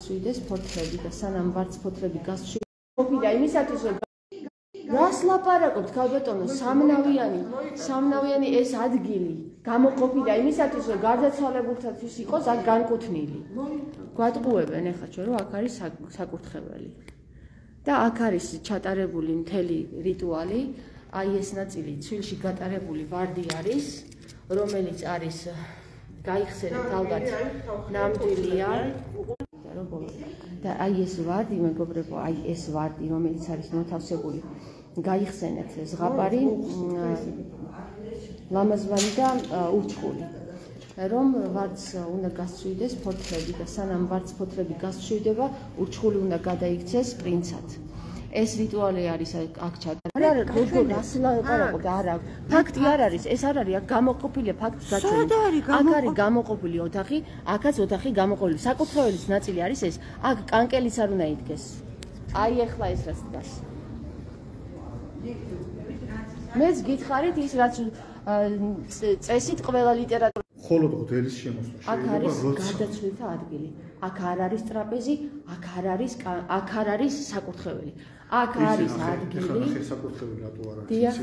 Suides portfeli და სანამ ვარც ფოთლები გასწვიდა ყოფილა იმისათვის რომ რას ლაპარაკობთ ქალბატონო სამნავიანი ეს ადგილი გამოყოფილა იმისათვის რომ გარდაცვალებულთათვის იყოს აქ განკუთვნილი გვატყუებენ ეხლა ჩვენ რომ აქ არის საკურთხეველი და აქ არის ჩატარებული მთელი რიტუალი აი ეს ნაწილი ცვილში გატარებული ვარდი არის რომელიც არის გაიხსენებთ ალბათ ნამდვილია და აი ეს ვარდი მეგობრებო აი ეს ვარდი რომელიც არის მოთავსებული გაიხსენეთ ზღაპარი ლამაზვანი და ურჩხული რომ ვარც უნდა გასწვიდეს ფოთლები და სანამ ვარც ფოთლები გასწვიდება ურჩხული უნდა გადაიქცეს პრინცად ეს რიტუალი არის აქ ჩატარებული არა როგორ ასლაპარაკობ არა ფაქტი არ არის ეს არ არის აქ გამოყოფილია ფაქტი გაჩვენილი აქ არის გამოყოფილი ოთახი აქაც ოთახი გამოყოფილი საკურთხეველის ნაწილი არის ეს აქ კანკელიც არ უნდა იდგეს აი ეხლა ეს რაც დგას მეც გითხარით ის რაც წესით ყველა ლიტერატურა ხოლო ღდელის შემოსვლა აქ არის გადაცვლილთა ადგილი აქ არ არის ტრაპეზი აქ არ არის საკურთხეველი აქ არის ადგილი საკურთხეველი რატო არ არის დიახ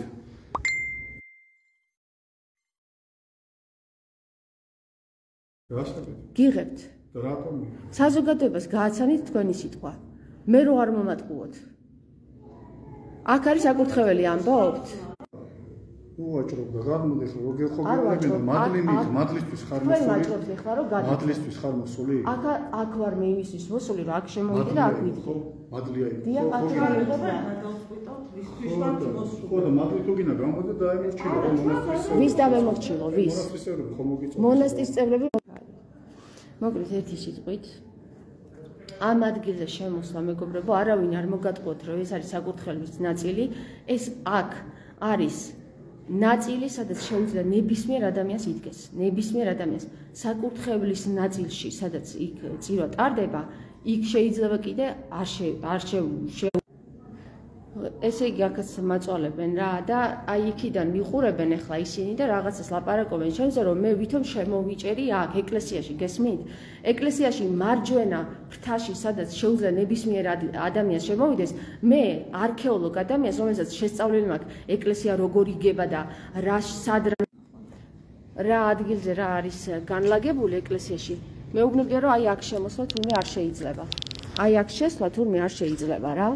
გიღებთ რატომ საზოგადოებას გააცანით თქვენი სიტყვა მე რო არ მომატყუოთ აქ არის საკურთხეველი ამბობთ უაჭრობდა გადმოდი ხო როგორ ხო მადლისთვის ხარ მოსული აქ ვარ მე იმისთვის მოსული რომ აქ შემოვიდე და აქ ვიდე მადლია დიახ აქ ხო და მადლი თუ გინდა გამოდე და აიმორჩილო ვის დამემორჩილო ვის მონასტრის წევრები მოკლედ ერთი სიტყვით ამ ადგილზე შემოსვლა მეგობრებო არავინ არ მოგატყუოთ რომ ეს არის საკურთხევლის ნაწილი ეს აქ არის ნაწილი სადაც შეუძლია ნებისმიერ ადამიანს იდგეს ნებისმიერ ადამიანს საკურთხევლის ნაწილში სადაც იქ წირვა ტარდება იქ შეიძლება კიდე არ ესე იგი აქაც მაწვალებენ რა და აი იქიდან მიყურებენ ახლა ისინი და რაღაცას ლაპარაკობენ შენზე რომ მე ვითომ შემოვიჭერი აქ ეკლესიაში გესმით ეკლესიაში მარჯვენა ფრთაში სადაც შეუძლია ნებისმიერ ადამიანს შემოვიდეს მე არქეოლოგ ადამიანს რომელსაც შესწავლილი მაქვს ეკლესია როგორ იგება და რა ადგილზე რა არის განლაგებული ეკლესიაში მეუბნებია რომ აი აქ შემოსვლა თურმე არ შეიძლება აი აქ შესვლა თურმე არ შეიძლება რა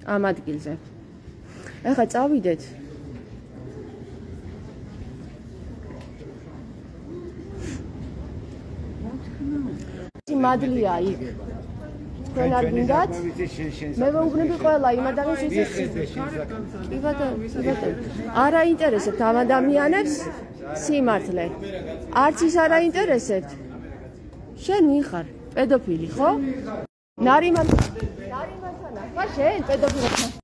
ამ ადგილზე. ეხლა წავიდეთ. მადლია იქ. თქვენ არ გინდათ? მე ვუგნები ყველა იმ ადამიანს ვისაც კი ბატონო. არ აინტერესებთ ამ ადამიანებს სიმართლე. არც ის არ აინტერესებთ. შენ ვინ ხარ? პედოფილი, ხო? ნარიმანთან ახლა შენ პედოფილი